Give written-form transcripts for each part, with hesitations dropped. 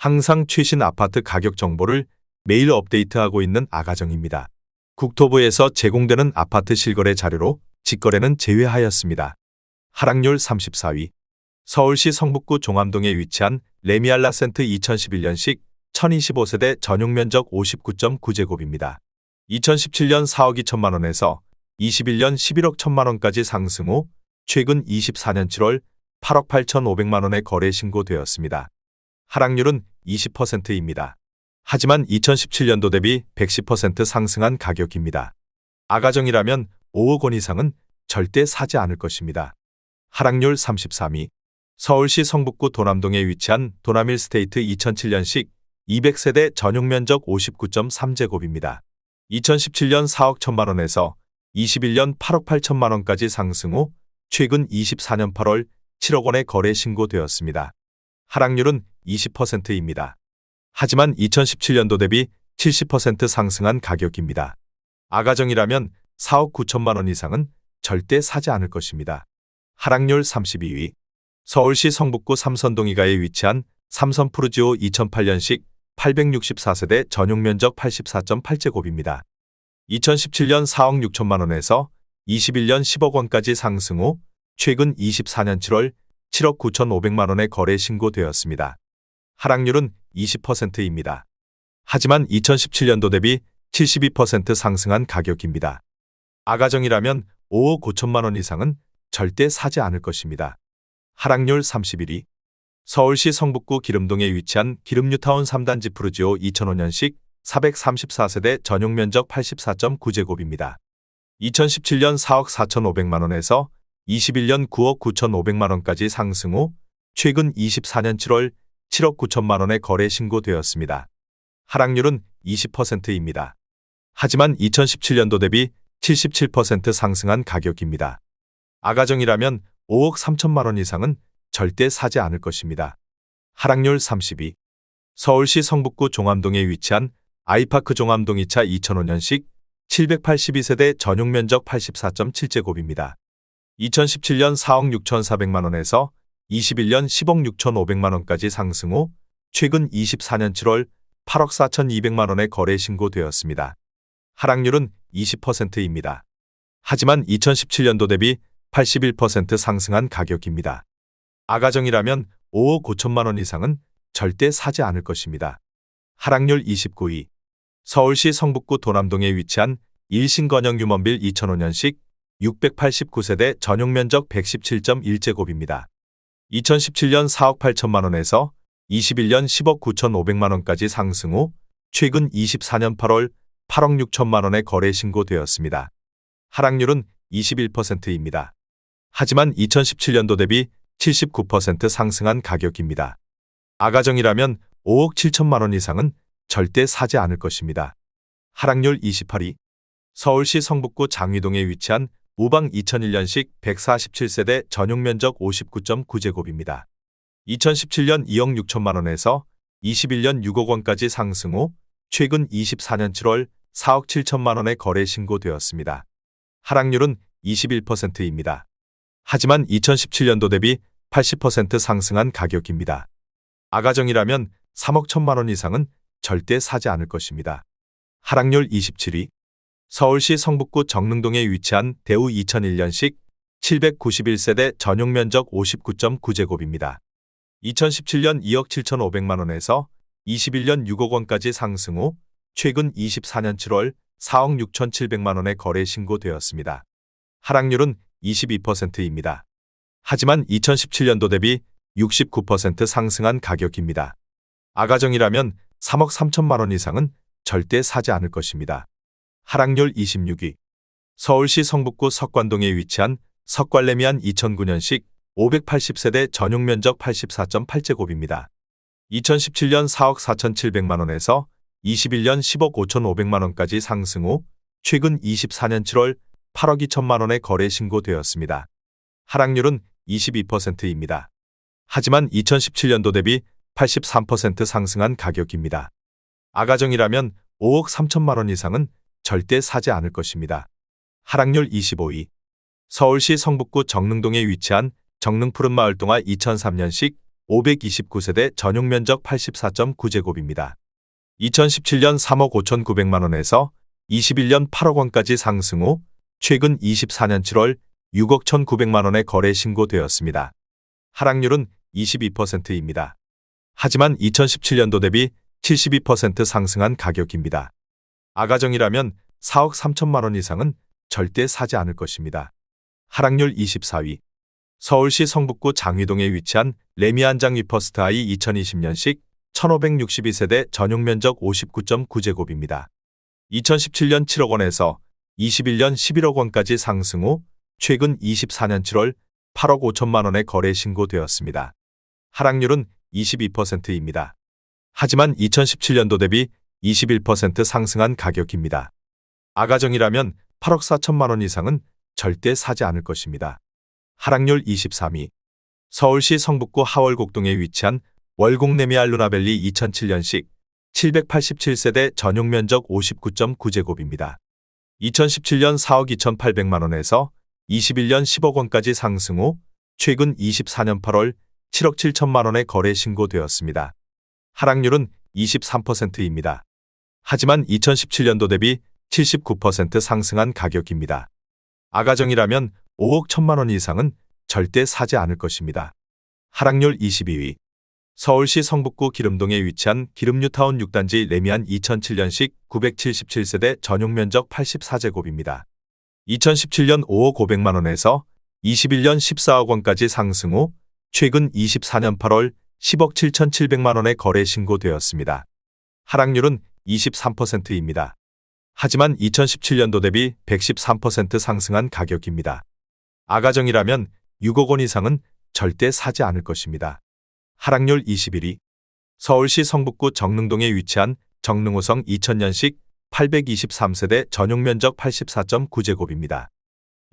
항상 최신 아파트 가격 정보를 매일 업데이트하고 있는 아가정입니다. 국토부에서 제공되는 아파트 실거래 자료로 직거래는 제외하였습니다. 하락률 34위. 서울시 성북구 종암동에 위치한 레미알라 센트 2011년식 1025세대 전용면적 59.9제곱입니다. 2017년 4억 2천만 원에서 21년 11억 1천만 원까지 상승 후 최근 24년 7월 8억 8천5백만 원에 거래 신고되었습니다. 하락률은 20%입니다. 하지만 2017년도 대비 110% 상승한 가격입니다. 아가정이라면 5억 원 이상은 절대 사지 않을 것입니다. 하락률 33위. 서울시 성북구 도남동에 위치한 도남힐스테이트 2007년식 200세대 전용면적 59.3제곱입니다. 2017년 4억 1천만 원에서 21년 8억 8천만 원까지 상승 후 최근 24년 8월 7억 원에 거래 신고되었습니다. 하락률은 20%입니다. 하지만 2017년도 대비 70% 상승한 가격입니다. 아가정이라면 4억 9천만 원 이상은 절대 사지 않을 것입니다. 하락률 32위. 서울시 성북구 삼선동이가에 위치한 삼선 푸르지오 2008년식 864세대 전용면적 84.8제곱입니다. 2017년 4억 6천만 원에서 21년 10억 원까지 상승 후 최근 24년 7월 7억 9천5백만 원에 거래 신고되었습니다. 하락률은 20%입니다. 하지만 2017년도 대비 72% 상승한 가격입니다. 아가정이라면 5억 5천만 원 이상은 절대 사지 않을 것입니다. 하락률 31위. 서울시 성북구 기름동에 위치한 기름뉴타운 3단지 푸르지오 2005년식 434세대 전용면적 84.9제곱입니다. 2017년 4억 4천5백만 원에서 21년 9억 9천5백만 원까지 상승 후 최근 24년 7월 7억 9천만 원에 거래 신고되었습니다. 하락률은 20%입니다. 하지만 2017년도 대비 77% 상승한 가격입니다. 아가정이라면 5억 3천만 원 이상은 절대 사지 않을 것입니다. 하락률 32. 서울시 성북구 종암동에 위치한 아이파크 종암동 2차 2005년식 782세대 전용면적 84.7제곱입니다. 2017년 4억 6천4백만 원에서 21년 10억 6천5백만 원까지 상승 후 최근 24년 7월 8억 4천2백만 원에 거래 신고되었습니다. 하락률은 20%입니다. 하지만 2017년도 대비 81% 상승한 가격입니다. 아가정이라면 5억 5천만 원 이상은 절대 사지 않을 것입니다. 하락률 29위. 서울시 성북구 도남동에 위치한 일신건영 유먼빌 2005년식 689세대 전용면적 117.1제곱입니다. 2017년 4억 8천만 원에서 21년 10억 9천5백만 원까지 상승 후 최근 24년 8월 8억 6천만 원에 거래 신고되었습니다. 하락률은 21%입니다. 하지만 2017년도 대비 79% 상승한 가격입니다. 아가정이라면 5억 7천만 원 이상은 절대 사지 않을 것입니다. 하락률 28위. 서울시 성북구 장위동에 위치한 우방 2001년식 147세대 전용면적 59.9제곱입니다. 2017년 2억 6천만 원에서 21년 6억 원까지 상승 후 최근 24년 7월 4억 7천만 원에 거래 신고되었습니다. 하락률은 21%입니다. 하지만 2017년도 대비 80% 상승한 가격입니다. 아가정이라면 3억 1천만 원 이상은 절대 사지 않을 것입니다. 하락률 27위. 서울시 성북구 정릉동에 위치한 대우 2001년식 791세대 전용면적 59.9제곱입니다. 2017년 2억 7천5백만 원에서 21년 6억 원까지 상승 후 최근 24년 7월 4억 6천7백만 원에 거래 신고되었습니다. 하락률은 22%입니다. 하지만 2017년도 대비 69% 상승한 가격입니다. 아가정이라면 3억 3천만 원 이상은 절대 사지 않을 것입니다. 하락률 26위. 서울시 성북구 석관동에 위치한 석관레미안 2009년식 580세대 전용면적 84.8제곱입니다. 2017년 4억 4천7백만 원에서 21년 10억 5천5백만 원까지 상승 후 최근 24년 7월 8억 2천만 원에 거래 신고되었습니다. 하락률은 22%입니다. 하지만 2017년도 대비 83% 상승한 가격입니다. 아가정이라면 5억 3천만 원 이상은 절대 사지 않을 것입니다. 하락률 25위. 서울시 성북구 정릉동에 위치한 정릉푸른마을 동화 2003년식 529세대 전용 면적 84.9제곱입니다. 2017년 3억 5,900만 원에서 21년 8억 원까지 상승 후 최근 24년 7월 6억 1,900만 원에 거래 신고되었습니다. 하락률은 22%입니다. 하지만 2017년도 대비 72% 상승한 가격입니다. 아가정이라면 4억 3천만 원 이상은 절대 사지 않을 것입니다. 하락률 24위. 서울시 성북구 장위동에 위치한 레미안장 위퍼스트하이 2020년식 1562세대 전용 면적 59.9제곱입니다. 2017년 7억 원에서 21년 11억 원까지 상승 후 최근 24년 7월 8억 5천만 원에 거래 신고되었습니다. 하락률은 22%입니다. 하지만 2017년도 대비 21% 상승한 가격입니다. 아가정이라면 8억 4천만 원 이상은 절대 사지 않을 것입니다. 하락률 23위. 서울시 성북구 하월곡동에 위치한 월곡 레미안 루나밸리 2007년식 787세대 전용 면적 59.9제곱입니다. 2017년 4억 2,800만 원에서 21년 10억 원까지 상승 후 최근 24년 8월 7억 7천만 원에 거래 신고되었습니다. 하락률은 23%입니다. 하지만 2017년도 대비 79% 상승한 가격입니다. 아가정이라면 5억 1천만 원 이상은 절대 사지 않을 것입니다. 하락률 22위. 서울시 성북구 기름동에 위치한 기름뉴타운 6단지 레미안 2007년식 977세대 전용 면적 84제곱입니다. 2017년 5억 500만 원에서 21년 14억 원까지 상승 후 최근 24년 8월 10억 7,700만 원에 거래 신고되었습니다. 하락률은 23%입니다. 하지만 2017년도 대비 113% 상승한 가격입니다. 아가정이라면 6억 원 이상은 절대 사지 않을 것입니다. 하락률 21위. 서울시 성북구 정릉동에 위치한 정릉호성 2000년식 823세대 전용 면적 84.9제곱입니다.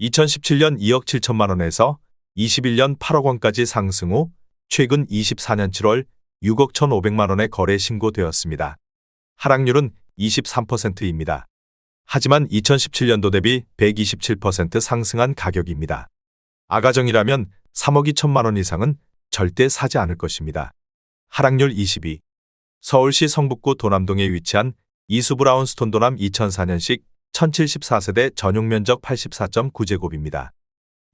2017년 2억 7천만 원에서 21년 8억 원까지 상승 후 최근 24년 7월 6억 1,500만 원에 거래 신고되었습니다. 하락률은 23%입니다. 하지만 2017년도 대비 127% 상승한 가격입니다. 아가정이라면 3억 2천만 원 이상은 절대 사지 않을 것입니다. 하락률 22. 서울시 성북구 도남동에 위치한 이수브라운스톤 도남 2004년식 1074세대 전용 면적 84.9제곱입니다.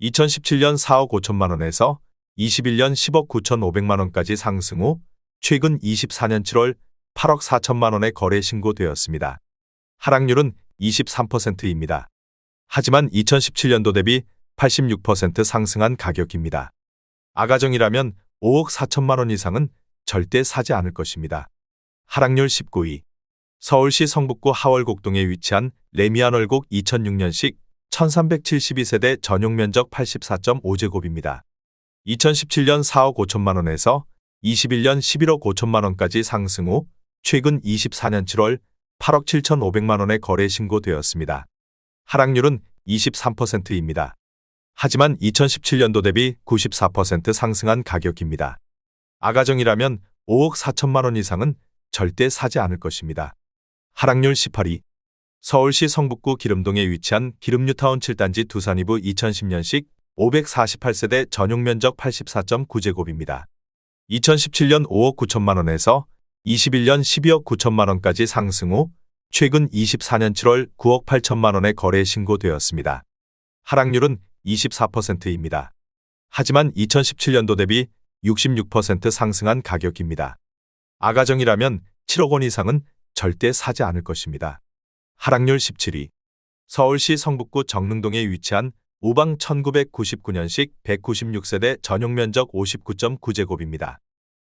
2017년 4억 5천만 원에서 21년 10억 9,500만 원까지 상승 후 최근 24년 7월 8억 4천만 원에 거래 신고되었습니다. 하락률은 23%입니다. 하지만 2017년도 대비 86% 상승한 가격입니다. 아가정이라면 5억 4천만 원 이상은 절대 사지 않을 것입니다. 하락률 19위. 서울시 성북구 하월곡동에 위치한 레미안 월곡 2006년식 1372세대 전용 면적 84.5제곱입니다. 2017년 4억 5천만 원에서 21년 11억 5천만 원까지 상승 후 최근 24년 7월 8억 7,500만 원에 거래 신고되었습니다. 하락률은 23%입니다. 하지만 2017년도 대비 94% 상승한 가격입니다. 아가정이라면 5억 4천만 원 이상은 절대 사지 않을 것입니다. 하락률 18위. 서울시 성북구 기름동에 위치한 기름뉴타운 7단지 두산이브 2010년식 548세대 전용 면적 84.9제곱입니다. 2017년 5억 9천만 원에서 21년 12억 9천만 원까지 상승 후 최근 24년 7월 9억 8천만 원에 거래 신고되었습니다. 하락률은 24%입니다. 하지만 2017년도 대비 66% 상승한 가격입니다. 아가정이라면 7억 원 이상은 절대 사지 않을 것입니다. 하락률 17위. 서울시 성북구 정릉동에 위치한 우방 1999년식 196세대 전용 면적 59.9제곱입니다.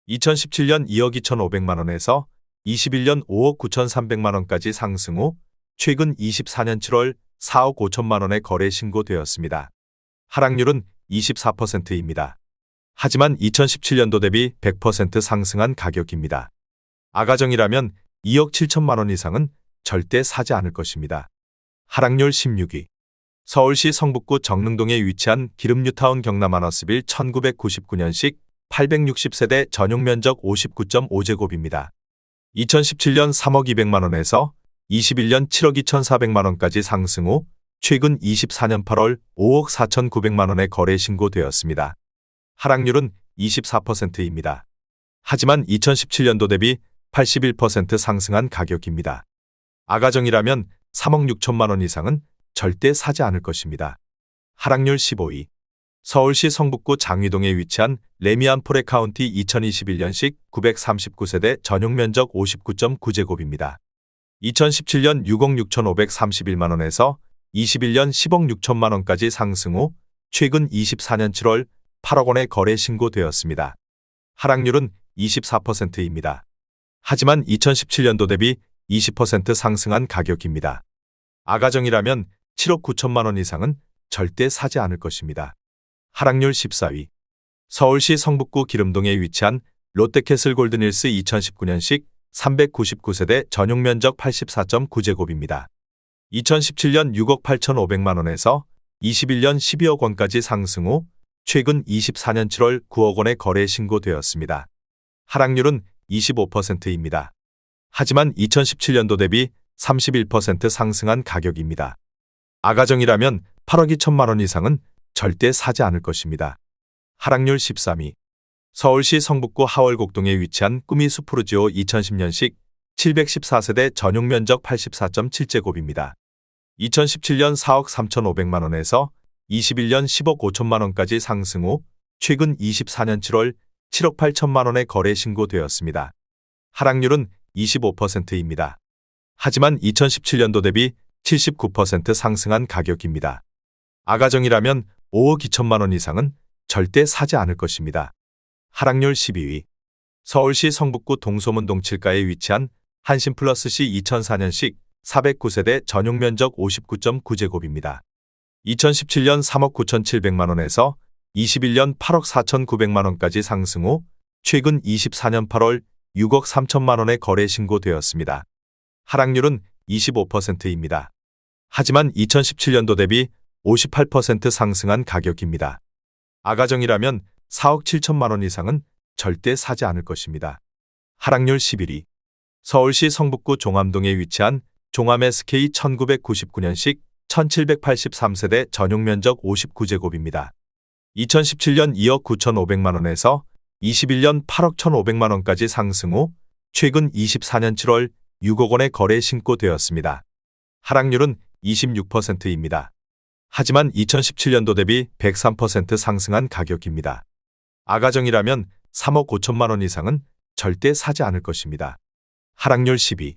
2017년 2억 2,500만 원에서 21년 5억 9,300만 원까지 상승 후 최근 24년 7월 4억 5천만 원에 거래 신고되었습니다. 하락률은 24%입니다. 하지만 2017년도 대비 100% 상승한 가격입니다. 아가정이라면 2억 7천만 원 이상은 절대 사지 않을 것입니다. 하락률 16위. 서울시 성북구 정릉동에 위치한 기름뉴타운 경남 아너스빌 1999년식 860세대 전용 면적 59.5제곱입니다. 2017년 3억 200만 원에서 21년 7억 2,400만 원까지 상승 후 최근 24년 8월 5억 4,900만 원에 거래 신고되었습니다. 하락률은 24%입니다. 하지만 2017년도 대비 81% 상승한 가격입니다. 아가정이라면 3억 6천만 원 이상은 절대 사지 않을 것입니다. 하락률 15위. 서울시 성북구 장위동에 위치한 레미안 포레카운티 2021년식 939세대 전용 면적 59.9제곱입니다. 2017년 6억 6,531만 원에서 21년 10억 6천만 원까지 상승 후 최근 24년 7월 8억 원에 거래 신고되었습니다. 하락률은 24%입니다. 하지만 2017년도 대비 20% 상승한 가격입니다. 아가정이라면 7억 9천만 원 이상은 절대 사지 않을 것입니다. 하락률 14위. 서울시 성북구 기름동에 위치한 롯데캐슬 골든힐스 2019년식 399세대 전용 면적 84.9제곱입니다. 2017년 6억 8,500만 원에서 21년 12억 원까지 상승 후 최근 24년 7월 9억 원에 거래 신고되었습니다. 하락률은 25%입니다. 하지만 2017년도 대비 31% 상승한 가격입니다. 아가정이라면 8억 2천만 원 이상은 절대 사지 않을 것입니다. 하락률 13위. 서울시 성북구 하월곡동에 위치한 꾸미 수프루지오 2010년식 714세대 전용 면적 84.7제곱입니다. 2017년 4억 3,500만 원에서 21년 10억 5천만 원까지 상승 후 최근 24년 7월 7억 8천만 원에 거래 신고되었습니다. 하락률은 25%입니다. 하지만 2017년도 대비 79% 상승한 가격입니다. 아가정이라면 5억 2천만 원 이상은 절대 사지 않을 것입니다. 하락률 12위. 서울시 성북구 동소문동 7가에 위치한 한신플러스시 2004년식 409세대 전용 면적 59.9제곱입니다. 2017년 3억 9,700만 원에서 21년 8억 4,900만 원까지 상승 후 최근 24년 8월 6억 3천만 원에 거래 신고되었습니다. 하락률은 25%입니다. 하지만 2017년도 대비 58% 상승한 가격입니다. 아가정이라면 4억 7천만 원 이상은 절대 사지 않을 것입니다. 하락률 11위. 서울시 성북구 종암동에 위치한 종암 SK 1999년식 1783세대 전용 면적 59제곱입니다. 2017년 2억 9,500만 원에서 21년 8억 1,500만 원까지 상승 후 최근 24년 7월 6억 원에 거래 신고되었습니다. 하락률은 26%입니다. 하지만 2017년도 대비 103% 상승한 가격입니다. 아가정이라면 3억 5천만 원 이상은 절대 사지 않을 것입니다. 하락률 10위.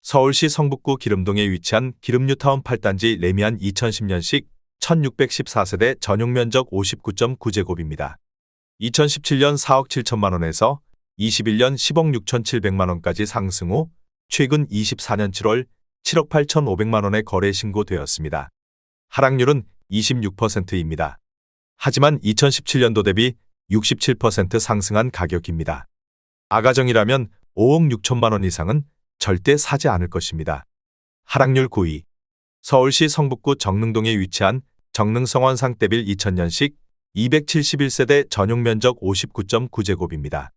서울시 성북구 기름동에 위치한 기름뉴타운 8단지 레미안 2010년식 1614세대 전용 면적 59.9제곱입니다. 2017년 4억 7천만 원에서 21년 10억 6,700만 원까지 상승 후 최근 24년 7월 7억 8,500만 원에 거래 신고되었습니다. 하락률은 26%입니다. 하지만 2017년도 대비 67% 상승한 가격입니다. 아가정이라면 5억 6천만 원 이상은 절대 사지 않을 것입니다. 하락률 9위. 서울시 성북구 정릉동에 위치한 정릉성원 상떼빌 2000년식 271세대 전용 면적 59.9제곱입니다.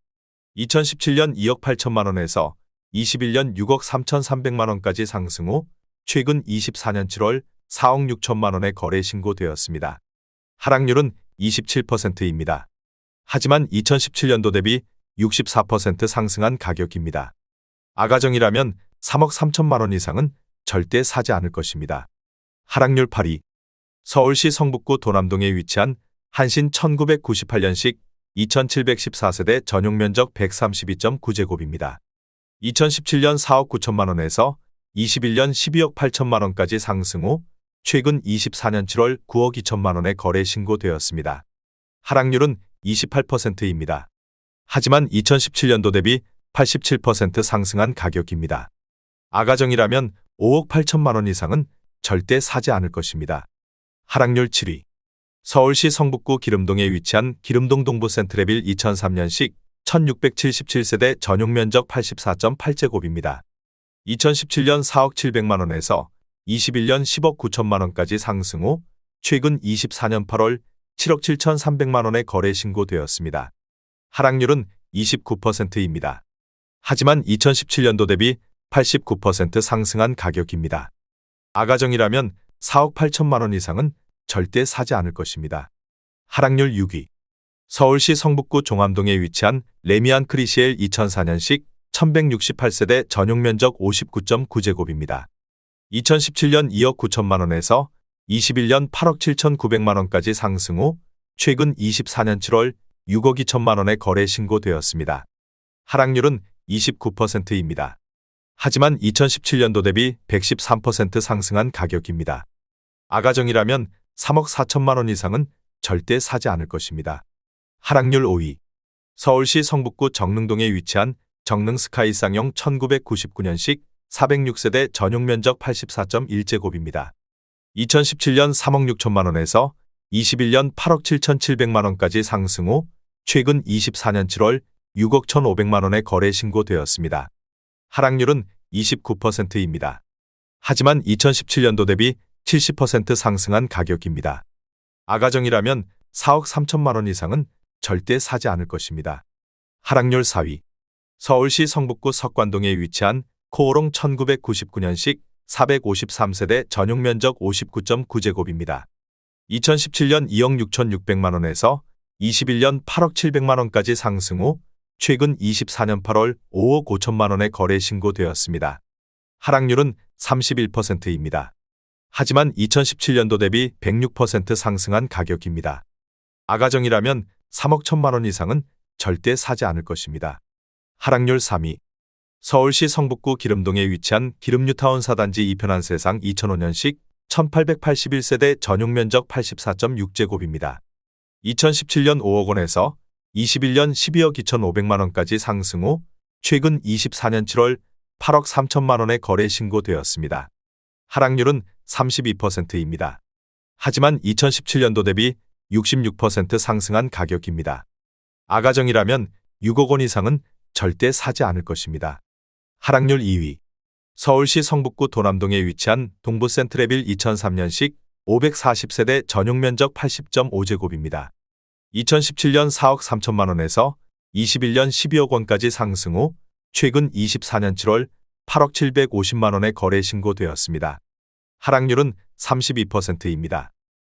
2017년 2억 8천만 원에서 21년 6억 3,300만 원까지 상승 후 최근 24년 7월 4억 6천만 원에 거래 신고되었습니다. 하락률은 27%입니다. 하지만 2017년도 대비 64% 상승한 가격입니다. 아가정이라면 3억 3천만 원 이상은 절대 사지 않을 것입니다. 하락률 8위. 서울시 성북구 도남동에 위치한 한신 1998년식 2714세대 전용 면적 132.9제곱입니다. 2017년 4억 9천만 원에서 21년 12억 8천만 원까지 상승 후 최근 24년 7월 9억 2천만 원에 거래 신고되었습니다. 하락률은 28%입니다. 하지만 2017년도 대비 87% 상승한 가격입니다. 아가정이라면 5억 8천만 원 이상은 절대 사지 않을 것입니다. 하락률 7위. 서울시 성북구 기름동에 위치한 기름동 동부 센트레빌 2003년식 1677세대 전용 면적 84.8제곱입니다. 2017년 4억 700만 원에서 21년 10억 9천만 원까지 상승 후 최근 24년 8월 7억 7,300만 원에 거래 신고되었습니다. 하락률은 29%입니다. 하지만 2017년도 대비 89% 상승한 가격입니다. 아가정이라면 4억 8천만 원 이상은 절대 사지 않을 것입니다. 하락률 6위. 서울시 성북구 종암동에 위치한 레미안 크리시엘 2004년식 1168세대 전용 면적 59.9제곱입니다. 2017년 2억 9천만 원에서 21년 8억 7천9백만 원까지 상승 후 최근 24년 7월 6억 2천만 원에 거래 신고되었습니다. 하락률은 29%입니다. 하지만 2017년도 대비 113% 상승한 가격입니다. 아가정이라면 3억 4천만 원 이상은 절대 사지 않을 것입니다. 하락률 5위. 서울시 성북구 정릉동에 위치한 정릉 스카이 쌍용 1999년식 406세대 전용 면적 84.1제곱입니다. 2017년 3억 6천만 원에서 21년 8억 7천7백만 원까지 상승 후 최근 24년 7월 6억 1,500만 원에 거래 신고되었습니다. 하락률은 29%입니다. 하지만 2017년도 대비 70% 상승한 가격입니다. 아가정이라면 4억 3천만 원 이상은 절대 사지 않을 것입니다. 하락률 4위. 서울시 성북구 석관동에 위치한 코오롱 1999년식 453세대 전용 면적 59.9제곱입니다. 2017년 2억 6,600만 원에서 21년 8억 7백만 원까지 상승 후 최근 24년 8월 5억 5천만 원에 거래 신고되었습니다. 하락률은 31%입니다. 하지만 2017년도 대비 106% 상승한 가격입니다. 아가정이라면 3억 1천만 원 이상은 절대 사지 않을 것입니다. 하락률 3위. 서울시 성북구 기름동에 위치한 기름뉴타운 사단지 2편한 세상 2005년식 1881세대 전용 면적 84.6제곱입니다. 2017년 5억 원에서 21년 12억 2,500만 원까지 상승 후 최근 24년 7월 8억 3천만 원에 거래 신고되었습니다. 하락률은 32%입니다. 하지만 2017년도 대비 66% 상승한 가격입니다. 아가정이라면 6억 원 이상은 절대 사지 않을 것입니다. 하락률 2위. 서울시 성북구 도남동에 위치한 동부센트레빌 2003년식 540세대 전용 면적 80.5제곱입니다. 2017년 4억 3천만 원에서 21년 12억 원까지 상승 후 최근 24년 7월 8억 750만 원에 거래 신고되었습니다. 하락률은 32%입니다.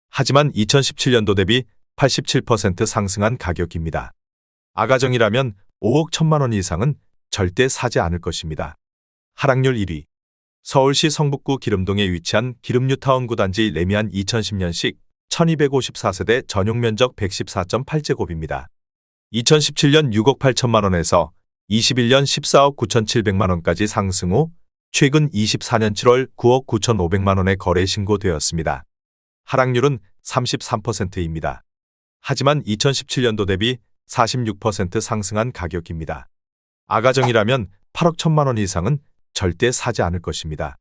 하지만 2017년도 대비 87% 상승한 가격입니다. 아가정이라면 5억 1천만 원 이상은 절대 사지 않을 것입니다. 하락률 1위. 서울시 성북구 기름동에 위치한 기름뉴타운 구단지 레미안 2010년식 1254세대 전용 면적 114.8제곱입니다. 2017년 6억 8천만 원에서 21년 14억 9천7백만 원까지 상승 후 최근 24년 7월 9억 9천5백만 원에 거래 신고되었습니다. 하락률은 33%입니다. 하지만 2017년도 대비 46% 상승한 가격입니다. 아가정이라면 8억 1천만 원 이상은 절대 사지 않을 것입니다.